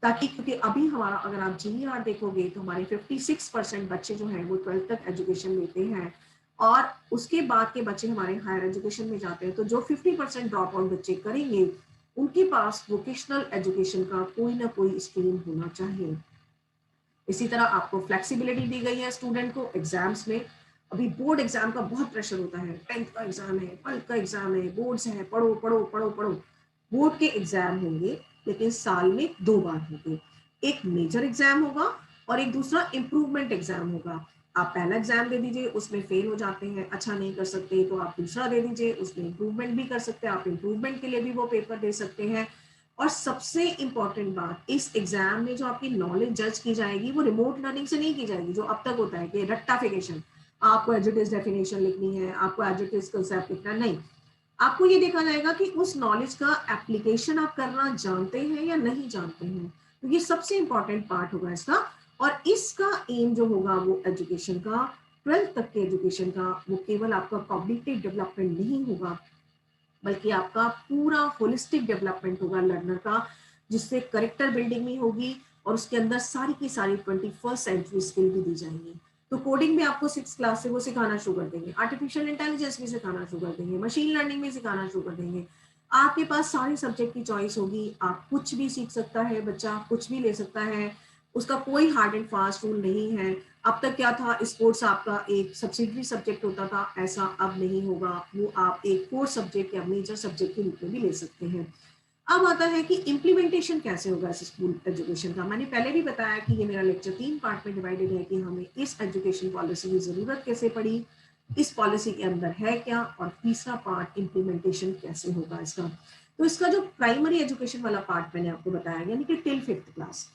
ताकि, क्योंकि अभी हमारा अगर आप जीईआर देखोगे तो हमारे 56% बच्चे जो हैं वो 12th तक एजुकेशन लेते हैं, और उसके बाद के बच्चे हमारे हायर एजुकेशन में जाते हैं। तो जो 50% ड्रॉप आउट बच्चे करेंगे, उनके पास वोकेशनल एजुकेशन का कोई ना कोई स्ट्रीम होना चाहिए। इसी तरह आपको फ्लेक्सिबिलिटी दी गई है स्टूडेंट को एग्जाम्स में। अभी बोर्ड एग्जाम का बहुत प्रेशर होता है, 10th का एग्जाम है, 12th का एग्जाम है, बोर्ड्स है, पढ़ो पढ़ो पढ़ो पढ़ो। बोर्ड के एग्जाम होंगे, लेकिन साल में 2 बार होंगे। एक मेजर एग्जाम होगा और एक दूसरा इम्प्रूवमेंट एग्जाम होगा। आप पहला एग्जाम दे दीजिए, उसमें फेल हो जाते हैं, अच्छा नहीं कर सकते, तो आप दूसरा दे दीजिए, उसमें इम्प्रूवमेंट भी कर सकते हैं, आप इम्प्रूवमेंट के लिए भी वो पेपर दे सकते हैं। और सबसे इंपॉर्टेंट बात, इस एग्जाम में जो आपकी नॉलेज जज की जाएगी वो रिमोट लर्निंग से नहीं की जाएगी, जो अब तक होता है कि रट्टाफिकेशन, आपको एज इट इज डेफिनेशन लिखनी है, आपको एज इट इज कंसेप्ट लिखना है। नहीं, आपको ये देखा जाएगा कि उस नॉलेज का एप्लीकेशन आप करना जानते हैं या नहीं जानते हैं। तो ये सबसे इंपॉर्टेंट पार्ट होगा इसका। और इसका एम जो होगा वो एजुकेशन का, 12th तक के एजुकेशन का, वो केवल आपका कॉग्निटिव डेवलपमेंट नहीं होगा, बल्कि आपका पूरा होलिस्टिक डेवलपमेंट होगा लर्नर का, जिससे करेक्टर बिल्डिंग भी होगी और उसके अंदर सारी की सारी 21st सेंचुरी स्किल भी दी जाएंगी। तो कोडिंग भी आपको 6th क्लास से वो सिखाना शुरू कर देंगे, आर्टिफिशियल इंटेलिजेंस भी सिखाना शुरू कर देंगे, मशीन लर्निंग भी सिखाना शुरू कर देंगे। आपके पास सारे सब्जेक्ट की चॉइस होगी, आप कुछ भी सीख सकता है बच्चा, कुछ भी ले सकता है, उसका कोई हार्ड एंड फास्ट रूल नहीं है। अब तक क्या था, स्पोर्ट्स आपका एक सब्सिडरी सब्जेक्ट होता था, ऐसा अब नहीं होगा, वो आप एक कोर सब्जेक्ट या मेजर सब्जेक्ट के रूप में भी ले सकते हैं। अब आता है कि इम्प्लीमेंटेशन कैसे होगा इस स्कूल एजुकेशन का। मैंने पहले भी बताया कि ये मेरा लेक्चर 3 पार्ट में डिवाइडेड है, कि हमें इस एजुकेशन पॉलिसी की जरूरत कैसे पड़ी, इस पॉलिसी के अंदर है क्या, और तीसरा पार्ट इम्प्लीमेंटेशन कैसे होगा इसका। तो इसका जो प्राइमरी एजुकेशन वाला पार्ट मैंने आपको बताया, यानी कि till 5th class,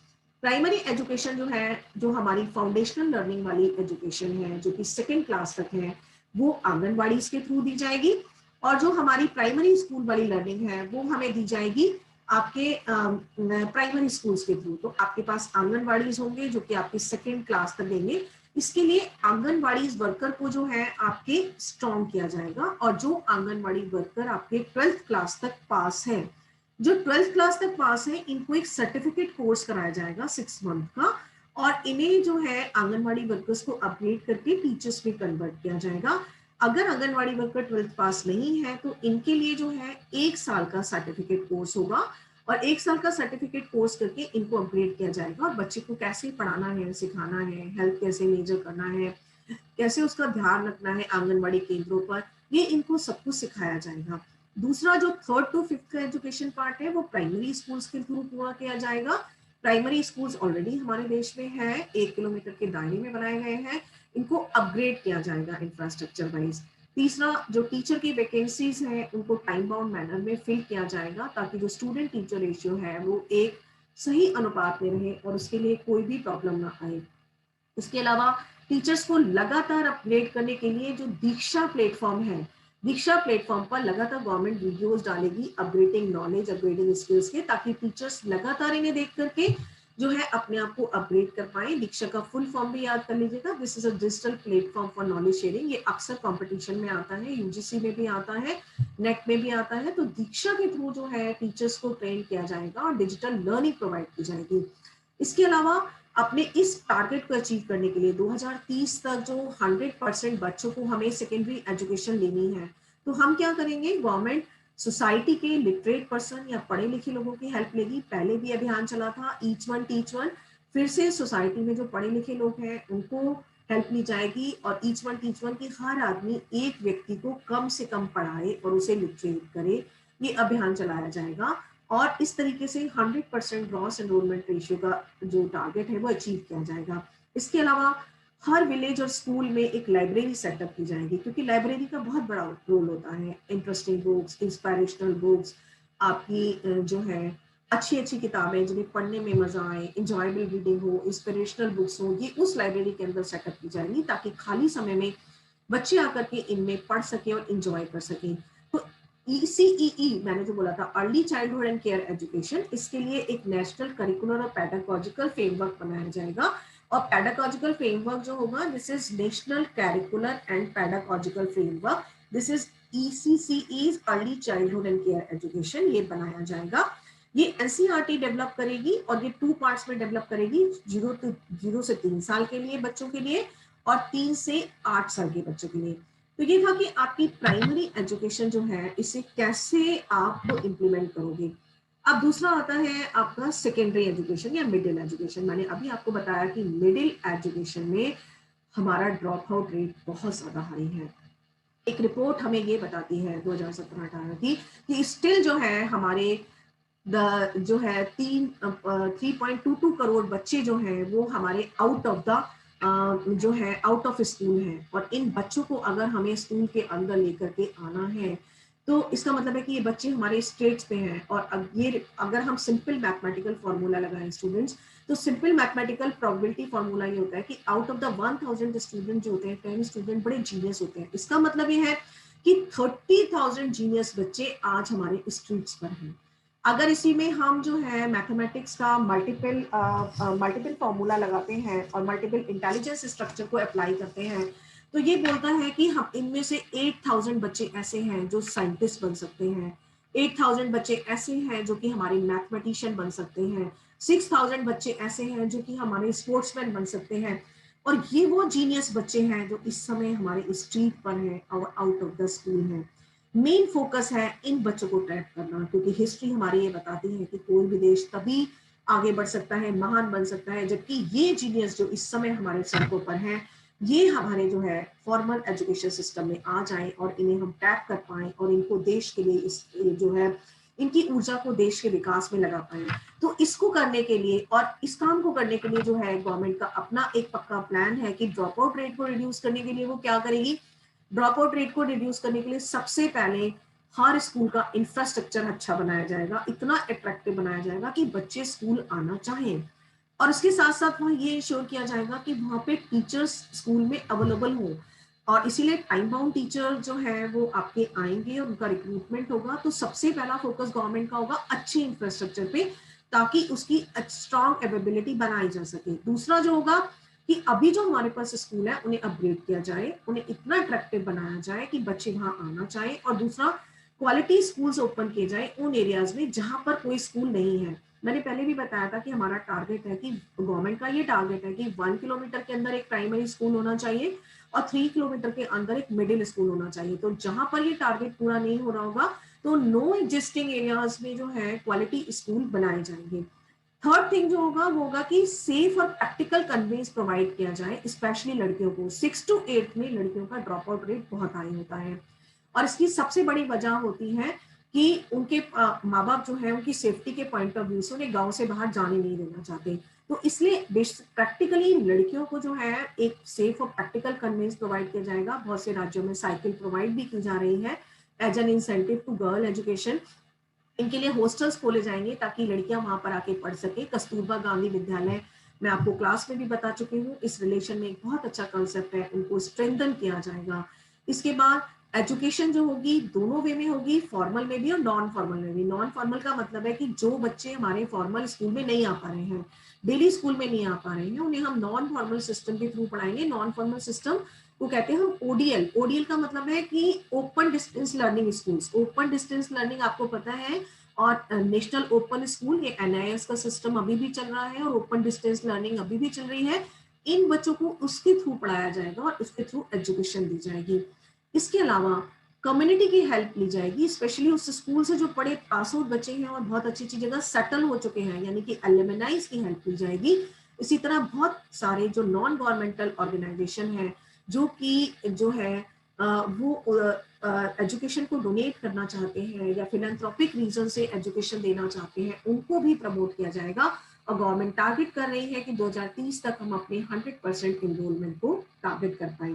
primary education जो है, जो हमारी फाउंडेशनल लर्निंग वाली एजुकेशन है, जो कि 2nd क्लास तक है, वो आंगनबाड़ी के थ्रू दी जाएगी। और जो हमारी प्राइमरी स्कूल वाली लर्निंग है वो हमें दी जाएगी आपके प्राइमरी स्कूल्स के थ्रू। तो आपके पास आंगनबाड़ीज होंगे जो कि आपकी 2nd क्लास तक देंगे। इसके लिए आंगनबाड़ी वर्कर को जो है आपके स्ट्रॉन्ग किया जाएगा, और जो आंगनबाड़ी वर्कर आपके 12th क्लास तक पास है, जो 12th क्लास तक पास है, इनको एक सर्टिफिकेट कोर्स कराया जाएगा 6 मंथ का, और इन्हें जो है आंगनबाड़ी वर्कर्स को अपग्रेड करके टीचर्स में कन्वर्ट किया जाएगा। अगर आंगनबाड़ी वर्कर 12th पास नहीं है तो इनके लिए जो है 1 साल का सर्टिफिकेट कोर्स होगा, और 1 साल का सर्टिफिकेट कोर्स करके इनको अपग्रेड किया जाएगा, और बच्चे को कैसे पढ़ाना है, सिखाना है, हेल्थ कैसे मेजर करना है, कैसे उसका ध्यान रखना है आंगनबाड़ी केंद्रों पर, ये इनको सब कुछ सिखाया जाएगा। दूसरा जो 3rd to 5th का एजुकेशन पार्ट है वो प्राइमरी स्कूल्स के थ्रू पूरा किया जाएगा। प्राइमरी स्कूल्स ऑलरेडी हमारे देश में है, 1 किलोमीटर के दायरे में बनाए गए हैं, इनको अपग्रेड किया जाएगा इंफ्रास्ट्रक्चर वाइज। तीसरा, जो टीचर की वैकेंसीज हैं उनको टाइम बाउंड मैनर में फिल किया जाएगा, ताकि जो स्टूडेंट टीचर रेशियो है वो एक सही अनुपात में रहे और उसके लिए कोई भी प्रॉब्लम ना आए। इसके अलावा टीचर्स को लगातार अपग्रेड करने के लिए जो दीक्षा प्लेटफॉर्म है, दीक्षा प्लेटफॉर्म पर लगातार गवर्नमेंट वीडियोस डालेगी अपग्रेडिंग नॉलेज, अपग्रेडिंग स्किल्स के, ताकि टीचर्स लगातार इन्हें देख करके जो है अपने आप को अपग्रेड कर पाए। दीक्षा का फुल फॉर्म भी याद कर लीजिएगा, this is a digital platform for knowledge sharing. ये अक्सर कंपटीशन में आता है, यूजीसी में भी आता है, नेट में भी आता है। तो दीक्षा के थ्रू जो है टीचर्स को ट्रेन किया जाएगा और डिजिटल लर्निंग प्रोवाइड की जाएगी। इसके अलावा अपने इस टारगेट को अचीव करने के लिए 2030 तक जो 100% बच्चों को हमें सेकेंडरी एजुकेशन लेनी है, तो हम क्या करेंगे, गवर्नमेंट सोसाइटी के लिटरेट पर्सन या पढ़े लिखे लोगों की हेल्प लेगी। पहले भी अभियान चला था ईच वन टीच वन, फिर से सोसाइटी में जो पढ़े लिखे लोग हैं उनको हेल्प ली जाएगी और ईच वन टीच वन की हर आदमी एक व्यक्ति को कम से कम पढ़ाए और उसे लिटरेट करे, ये अभियान चलाया जाएगा। और इस तरीके से 100% ग्रॉस एनरोलमेंट रेशियो का जो टारगेट है वो अचीव किया जाएगा। इसके अलावा हर विलेज और स्कूल में एक लाइब्रेरी सेटअप की जाएगी, क्योंकि लाइब्रेरी का बहुत बड़ा रोल होता है। इंटरेस्टिंग बुक्स, इंस्पायरेशनल बुक्स, आपकी जो है अच्छी अच्छी किताबें जिन्हें पढ़ने में मजा आए, इंजॉयबल रीडिंग हो, इंस्पिरेशनल बुक्स हो, ये उस लाइब्रेरी के अंदर सेटअप की जाएगी, ताकि खाली समय में बच्चे आकर के इनमें पढ़ सके और इंजॉय कर सके। तो ECEE मैंने जो बोला था, early childhood and care education, इसके लिए एक नेशनल करिकुलर और पैडागॉजिकल फ्रेमवर्क बनाया जाएगा। और पैडागॉजिकल फ्रेमवर्क जो होगा, this is national curricular and पैडागॉजिकल framework, this is ECCE, early childhood and care education, ये बनाया जाएगा। ये NCERT डेवलप करेगी और ये 2 पार्ट्स में डेवलप करेगी, 0 से 3 साल के लिए बच्चों के लिए और 3 से 8 साल के बच्चों के लिए। तो ये था कि आपकी प्राइमरी एजुकेशन जो है इसे कैसे आप इम्प्लीमेंट करोगे। अब दूसरा आता है आपका सेकेंडरी एजुकेशन या मिडिल एजुकेशन। मैंने अभी आपको बताया कि मिडिल एजुकेशन में हमारा ड्रॉप आउट रेट बहुत ज्यादा हाई है। एक रिपोर्ट हमें ये बताती है 2017-18 की कि स्टिल जो है हमारे जो है 3.22 करोड़ बच्चे जो हैं वो हमारे आउट ऑफ द जो है आउट ऑफ स्कूल हैं। और इन बच्चों को अगर हमें स्कूल के अंदर लेकर के आना है, तो इसका मतलब है कि ये बच्चे हमारे स्टेट्स पे हैं। और ये अगर हम सिंपल मैथमेटिकल फॉर्मूला लगाएं स्टूडेंट्स, तो सिंपल मैथमेटिकल प्रोबेबिलिटी फॉर्मूला ये होता है कि आउट ऑफ द 1000 स्टूडेंट जो होते हैं, 10 स्टूडेंट बड़े जीनियस होते हैं। इसका मतलब ये है कि 30,000 जीनियस बच्चे आज हमारे स्ट्रीट्स पर हैं। अगर इसी में हम जो है मैथमेटिक्स का मल्टीपल फॉर्मूला लगाते हैं और मल्टीपल इंटेलिजेंस स्ट्रक्चर को अप्लाई करते हैं, तो ये बोलता है कि हम इनमें से 8,000 बच्चे ऐसे हैं जो साइंटिस्ट बन सकते हैं, 8,000 बच्चे ऐसे हैं जो कि हमारे मैथमेटिशियन बन सकते हैं, 6,000 बच्चे ऐसे हैं जो कि हमारे स्पोर्ट्समैन बन सकते हैं। और ये वो जीनियस बच्चे हैं जो इस समय हमारे स्ट्रीट पर हैं और आउट ऑफ द स्कूल हैं। मेन फोकस है इन बच्चों को ट्रैक करना, क्योंकि हिस्ट्री हमारी ये बताती है कि कोई भी देश तभी आगे बढ़ सकता है, महान बन सकता है, जबकि ये जीनियस जो इस समय हमारे सड़कों पर हैं, ये हमारे जो है फॉर्मल एजुकेशन सिस्टम में आ जाए और इन्हें हम टैप कर पाए और इनको देश के लिए इस जो है इनकी ऊर्जा को देश के विकास में लगा पाए। तो इसको करने के लिए और इस काम को करने के लिए जो है गवर्नमेंट का अपना एक पक्का प्लान है कि ड्रॉप आउट रेट को रिड्यूस करने के लिए वो क्या करेगी। ड्रॉप आउट रेट को रिड्यूस करने के लिए सबसे पहले हर स्कूल का इंफ्रास्ट्रक्चर अच्छा बनाया जाएगा, इतना अट्रैक्टिव बनाया जाएगा कि बच्चे स्कूल आना चाहें। और इसके साथ साथ वहाँ ये इंश्योर किया जाएगा कि वहाँ पे टीचर्स स्कूल में अवेलेबल हो। और इसीलिए टाइम बाउंड टीचर जो है वो आपके आएंगे और उनका रिक्रूटमेंट होगा। तो सबसे पहला फोकस गवर्नमेंट का होगा अच्छे इंफ्रास्ट्रक्चर पे, ताकि उसकी स्ट्रॉन्ग अवेलेबिलिटी बनाई जा सके। दूसरा जो होगा कि अभी जो हमारे पास स्कूल है उन्हें अपग्रेड किया जाए, उन्हें इतना अट्रैक्टिव बनाया जाए कि बच्चे वहां आना चाहे। और दूसरा, क्वालिटी स्कूल्स ओपन किए जाए उन एरियाज में जहां पर कोई स्कूल नहीं है। मैंने पहले भी बताया था कि हमारा टारगेट है कि गवर्नमेंट का ये टारगेट है कि 1 किलोमीटर के अंदर एक प्राइमरी स्कूल होना चाहिए और 3 किलोमीटर के अंदर एक मिडिल स्कूल होना चाहिए। तो जहां पर ये टारगेट पूरा नहीं हो रहा होगा, तो नो एग्जिस्टिंग एरियाज में जो है क्वालिटी स्कूल बनाए जाएंगे। थर्ड थिंग जो होगा वो होगा कि सेफ और प्रैक्टिकल कन्वेंस प्रोवाइड किया जाए, स्पेशली लड़कियों को। 6 to 8 में लड़कियों का ड्रॉप आउट रेट बहुत हाई होता है और इसकी सबसे बड़ी वजह होती है कि उनके माँ बाप जो है उनकी सेफ्टी के पॉइंट ऑफ व्यू से उन्हें गांव से बाहर जाने नहीं देना चाहते। तो इसलिए प्रैक्टिकली लड़कियों को जो है एक सेफ और प्रैक्टिकल कन्वेंस प्रोवाइड किया जाएगा। बहुत से राज्यों में साइकिल प्रोवाइड भी की जा रही है as an incentive to girl education. इनके लिए हॉस्टल्स खोले जाएंगे ताकि लड़कियां वहां पर आके पढ़ सके। कस्तूरबा गांधी विद्यालय मैं आपको क्लास में भी बता चुकी हूँ, इस रिलेशन में एक बहुत अच्छा कंसेप्ट है, उनको स्ट्रेंथन किया जाएगा। इसके बाद एजुकेशन जो होगी दोनों वे में होगी, फॉर्मल में भी और नॉन फॉर्मल में भी। नॉन फॉर्मल का मतलब है कि जो बच्चे हमारे फॉर्मल स्कूल में नहीं आ पा रहे हैं, डेली स्कूल में नहीं आ पा रहे हैं, उन्हें हम नॉन फॉर्मल सिस्टम के थ्रू पढ़ाएंगे। नॉन फॉर्मल सिस्टम को कहते हैं हम ओडीएल। ओडीएल का मतलब है कि open distance learning schools. Open distance learning आपको पता है, और नेशनल ओपन स्कूल, ये एनआईएस का सिस्टम अभी भी चल रहा है और ओपन डिस्टेंस लर्निंग अभी भी चल रही है। इन बच्चों को उसके थ्रू पढ़ाया जाएगा और उसके थ्रू एजुकेशन दी जाएगी। इसके अलावा कम्युनिटी की हेल्प ली जाएगी, स्पेशली उस स्कूल से जो पढ़े पास आउट बच्चे हैं और बहुत अच्छी अच्छी जगह सेटल हो चुके हैं, यानी कि एलुमनाइज की हेल्प ली जाएगी। इसी तरह बहुत सारे जो नॉन गवर्नमेंटल ऑर्गेनाइजेशन है जो कि जो है वो एजुकेशन को डोनेट करना चाहते हैं या फिलैंथ्रोपिक रीजन से एजुकेशन देना चाहते हैं, उनको भी प्रमोट किया जाएगा। और गवर्नमेंट टारगेट कर रही है कि 2030 तक हम अपने 100% इनरोलमेंट को टारगेट कर पाए।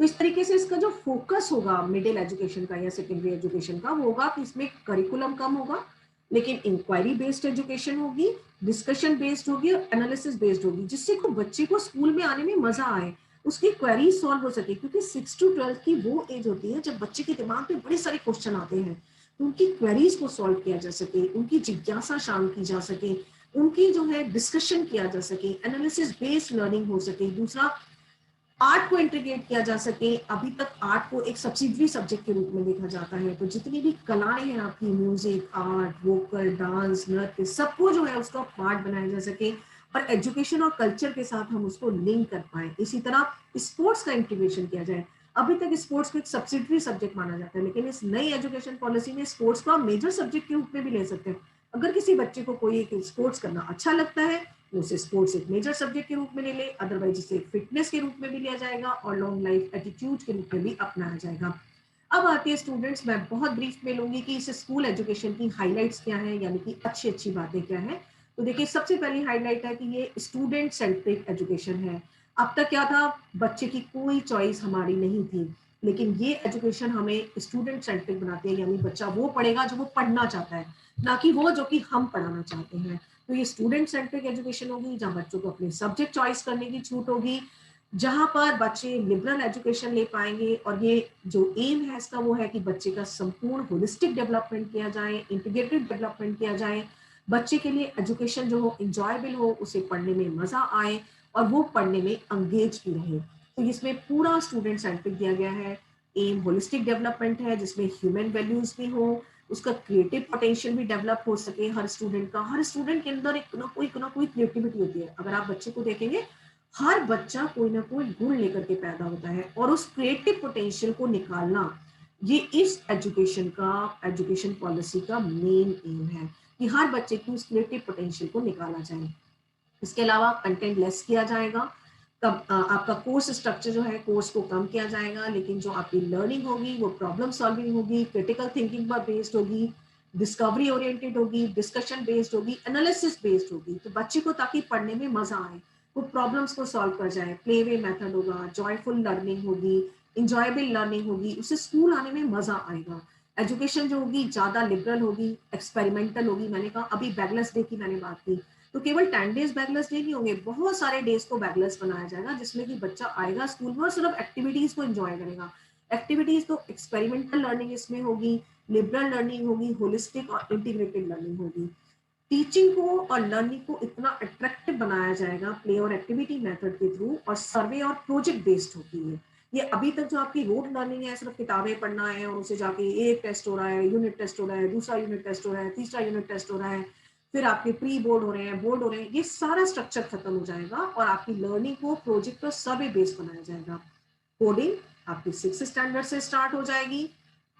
तो इस तरीके से इसका जो फोकस होगा मिडिल एजुकेशन का या सेकेंडरी एजुकेशन का, वो होगा कि इसमें करिकुलम कम होगा, लेकिन इंक्वायरी बेस्ड एजुकेशन होगी, डिस्कशन बेस्ड होगी और एनालिसिस बेस्ड होगी, जिससे को बच्चे को स्कूल में आने में मजा आए, उसकी क्वेरी सॉल्व हो सके। क्योंकि 6 to 12 की वो एज होती है जब बच्चे के दिमाग में बड़े सारे क्वेश्चन आते हैं, तो उनकी क्वेरीज को सॉल्व किया जा सके, उनकी जिज्ञासा शांत की जा सके, उनकी जो है डिस्कशन किया जा सके, एनालिसिस बेस्ड लर्निंग हो सके। दूसरा, आर्ट को इंटीग्रेट किया जा सके। अभी तक आर्ट को एक सब्सिडरी सब्जेक्ट के रूप में देखा जाता है, तो जितनी भी कलाएं हैं आपकी, म्यूजिक, आर्ट, वोकल, डांस, नृत्य, सबको जो है उसका पार्ट बनाया जा सके और एजुकेशन और कल्चर के साथ हम उसको लिंक कर पाए। इसी तरह स्पोर्ट्स का इंटीग्रेशन किया जाए। अभी तक स्पोर्ट्स को एक सब्सिडरी सब्जेक्ट माना जाता है, लेकिन इस नई एजुकेशन पॉलिसी में स्पोर्ट्स को आप मेजर सब्जेक्ट के रूप में भी ले सकते हैं। अगर किसी बच्चे को कोई एक स्पोर्ट्स करना अच्छा लगता है, उसे स्पोर्ट्स एक मेजर सब्जेक्ट के रूप में ले ले, अदरवाइज इसे फिटनेस के रूप में भी लिया जाएगा और लॉन्ग लाइफ एटीट्यूड के रूप में भी अपनाया जाएगा। अब आती है स्टूडेंट्स, मैं बहुत ब्रीफ में लूंगी कि इस स्कूल एजुकेशन की हाइलाइट्स क्या है, यानी कि अच्छी अच्छी बातें क्या है। तो देखिए, सबसे पहली हाईलाइट है कि ये स्टूडेंट सेंट्रिक एजुकेशन है। अब तक क्या था, बच्चे की कोई चॉइस हमारी नहीं थी, लेकिन ये एजुकेशन हमें स्टूडेंट सेंट्रिक बनाती है, यानी बच्चा वो पढ़ेगा जो वो पढ़ना चाहता है, ना कि वो जो कि हम पढ़ाना चाहते हैं। तो ये स्टूडेंट सेंट्रिक एजुकेशन होगी, जहां बच्चों को अपने सब्जेक्ट चॉइस करने की छूट होगी, जहां पर बच्चे लिबरल एजुकेशन ले पाएंगे। और ये जो एम है इसका, वो है कि बच्चे का संपूर्ण होलिस्टिक डेवलपमेंट किया जाए, इंटीग्रेटेड डेवलपमेंट किया जाए। बच्चे के लिए एजुकेशन जो हो इंजॉयबल हो, उसे पढ़ने में मजा आए और वो पढ़ने में अंगेज भी रहे। तो इसमें पूरा स्टूडेंट सेंट्रिक दिया गया है। एम होलिस्टिक डेवलपमेंट है, जिसमें ह्यूमन वैल्यूज भी हो, उसका क्रिएटिव पोटेंशियल भी डेवलप हो सके। हर स्टूडेंट का, हर स्टूडेंट के अंदर एक ना कोई क्रिएटिविटी होती है। अगर आप बच्चे को देखेंगे, हर बच्चा कोई ना कोई गुण लेकर के पैदा होता है, और उस क्रिएटिव पोटेंशियल को निकालना, ये इस एजुकेशन पॉलिसी का मेन एम है कि हर बच्चे की उस क्रिएटिव पोटेंशियल को निकाला जाए। इसके अलावा कंटेंट लेस किया जाएगा। तब आपका कोर्स स्ट्रक्चर जो है, कोर्स को कम किया जाएगा, लेकिन जो आपकी लर्निंग होगी वो प्रॉब्लम सॉल्विंग होगी, क्रिटिकल थिंकिंग पर बेस्ड होगी, डिस्कवरी ओरिएंटेड होगी, डिस्कशन बेस्ड होगी, एनालिसिस बेस्ड होगी। तो बच्चे को ताकि पढ़ने में मजा आए, वो प्रॉब्लम्स को सॉल्व कर जाए, प्ले वे मेथड होगा, जॉयफुल लर्निंग होगी, इंजॉयबल लर्निंग होगी, उसे स्कूल आने में मजा आएगा। एजुकेशन जो होगी ज्यादा लिबरल होगी, एक्सपेरिमेंटल होगी। मैंने कहा अभी बैगलेस डे की मैंने बात की, तो केवल 10 डेज बैगलेस डे नहीं होंगे, बहुत सारे डेज को बैगलेस बनाया जाएगा, जिसमें कि बच्चा आएगा स्कूल में और सिर्फ एक्टिविटीज को एंजॉय करेगा। एक्टिविटीज तो एक्सपेरिमेंटल लर्निंग इसमें होगी, लिबरल लर्निंग होगी, होलिस्टिक और इंटीग्रेटेड लर्निंग होगी। टीचिंग को और लर्निंग को इतना अट्रैक्टिव बनाया जाएगा प्ले और एक्टिविटी मेथड के थ्रू, और सर्वे और प्रोजेक्ट बेस्ड होती है। ये अभी तक जो आपकी रोड लर्निंग है, सिर्फ किताबें पढ़ना है और उसे जाके एक टेस्ट हो रहा है, यूनिट टेस्ट हो रहा है, दूसरा यूनिट टेस्ट हो रहा है, तीसरा यूनिट टेस्ट हो रहा है, फिर आपके प्री बोर्ड हो रहे हैं, बोर्ड हो रहे हैं, ये सारा स्ट्रक्चर खत्म हो जाएगा और आपकी लर्निंग को प्रोजेक्ट और सर्वे बेस्ड बनाया जाएगा। कोडिंग आपकी 6 स्टैंडर्ड से स्टार्ट हो जाएगी,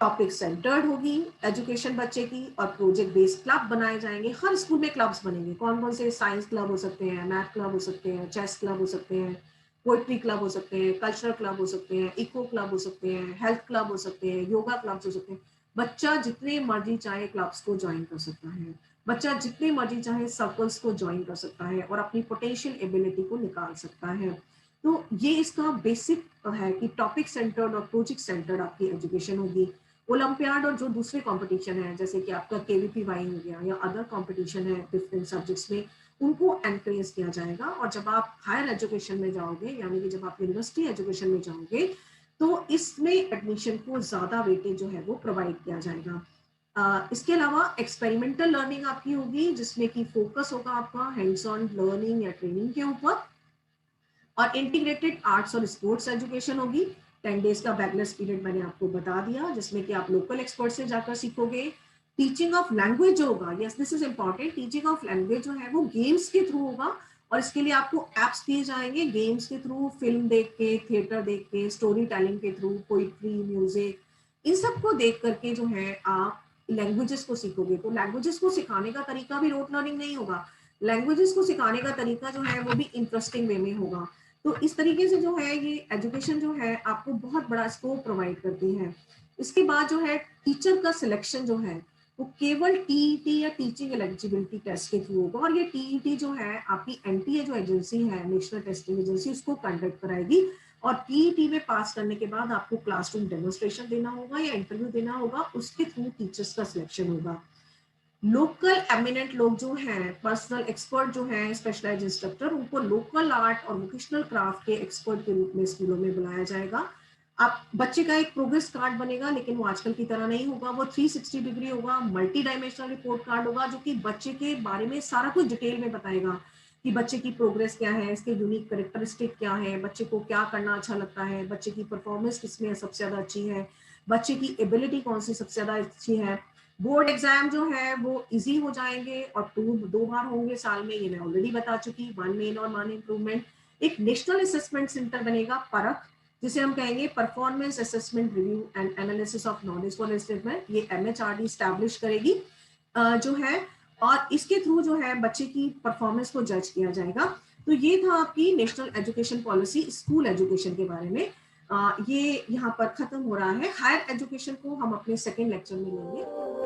टॉपिक सेंटर्ड होगी एजुकेशन बच्चे की, और प्रोजेक्ट बेस्ड क्लब बनाए जाएंगे। हर स्कूल में क्लब्स बनेंगे। कौन कौन से? साइंस क्लब हो सकते हैं, मैथ क्लब हो सकते हैं, चेस क्लब हो सकते हैं, पोइट्री क्लब हो सकते हैं, कल्चरल क्लब हो सकते हैं, इको क्लब हो सकते हैं, हेल्थ क्लब हो सकते हैं, योगा क्लब्स हो सकते हैं। बच्चा जितने मर्जी चाहे क्लब्स को ज्वाइन कर सकता है, बच्चा जितने मर्जी चाहे सर्कल्स को ज्वाइन कर सकता है और अपनी पोटेंशियल एबिलिटी को निकाल सकता है। तो ये इसका बेसिक है कि टॉपिक सेंटर्ड और प्रोजेक्ट सेंटर्ड आपकी एजुकेशन होगी। ओलंपियाड और जो दूसरे कंपटीशन है, जैसे कि आपका केवीपीवाई हो गया या अदर कंपटीशन है डिफरेंट सब्जेक्ट्स में, उनको एनकरेज किया जाएगा। और जब आप हायर एजुकेशन में जाओगे, यानी कि जब आप यूनिवर्सिटी एजुकेशन में जाओगे, तो इसमें एडमिशन को ज्यादा वेटेज जो है वो प्रोवाइड किया जाएगा। इसके अलावा एक्सपेरिमेंटल लर्निंग आपकी होगी, जिसमें कि फोकस होगा आपका हैंड्स ऑन लर्निंग या ट्रेनिंग के ऊपर। और इंटीग्रेटेड आर्ट्स और स्पोर्ट्स एजुकेशन होगी। 10 डेज का बैचलर्स पीरियड मैंने आपको बता दिया, जिसमें कि आप लोकल एक्सपर्ट से जाकर सीखोगे। टीचिंग ऑफ लैंग्वेज जो होगा, yes this is important, teaching of language जो है वो गेम्स के थ्रू होगा। और इसके लिए आपको एप्स दिए जाएंगे गेम्स के थ्रू, फिल्म देख के, थिएटर देख के, स्टोरी टेलिंग के थ्रू, पोइट्री, म्यूजिक, इन सबको देख करके जो है आप लैंग्वेजेस को सीखोगे। तो लैंग्वेजेस को सिखाने का तरीका भी रोट लर्निंग नहीं होगा, लैंग्वेजेस को सिखाने का तरीका जो है वो भी इंटरेस्टिंग वे में होगा। तो इस तरीके से जो है ये एजुकेशन जो है आपको बहुत बड़ा स्कोप प्रोवाइड करती है। इसके बाद जो है टीचर का सिलेक्शन जो है वो केवल टीईटी या टीचिंग एलिजिबिलिटी टेस्ट के थ्रू होगा। और ये टीईटी जो है आपकी एनटीए जो एजेंसी है, नेशनल टेस्टिंग एजेंसी, उसको कंडक्ट कराएगी। और टीईटी में पास करने के बाद आपको क्लासरूम डेमोन्स्ट्रेशन देना होगा या इंटरव्यू देना होगा, उसके थ्रू टीचर्स का सिलेक्शन होगा। लोकल एमिनेंट लोग जो हैं, पर्सनल एक्सपर्ट जो हैं, स्पेशलाइज्ड इंस्ट्रक्टर, उनको लोकल आर्ट और वोकेशनल क्राफ्ट के एक्सपर्ट के रूप में स्कूलों में बुलाया जाएगा। आप बच्चे का एक प्रोग्रेस कार्ड बनेगा, लेकिन वो आजकल की तरह नहीं होगा, वो 360 डिग्री होगा, मल्टी डायमेंशनल रिपोर्ट कार्ड होगा, जो कि बच्चे के बारे में सारा कुछ डिटेल में बताएगा कि बच्चे की प्रोग्रेस क्या है, इसके यूनिक करेक्टरिस्टिक क्या है, बच्चे को क्या करना अच्छा लगता है, बच्चे की परफॉर्मेंस किसमें सबसे ज्यादा अच्छी है, बच्चे की एबिलिटी कौन सी सबसे ज्यादा अच्छी है। बोर्ड एग्जाम जो है वो इजी हो जाएंगे और दो बार होंगे साल में, ये मैं ऑलरेडी बता चुकी, 1 मेन और 1 इम्प्रूवमेंट। एक नेशनल असेसमेंट सेंटर बनेगा, परख, जिसे हम कहेंगे performance assessment review and analysis of knowledge for assessment, ये एमएचआरडी स्टैब्लिश करेगी जो है। और इसके थ्रू जो है बच्चे की परफॉर्मेंस को जज किया जाएगा। तो ये था आपकी national education policy school education के बारे में। ये यहाँ पर खत्म हो रहा है। हायर एजुकेशन को हम अपने सेकेंड लेक्चर में लेंगे।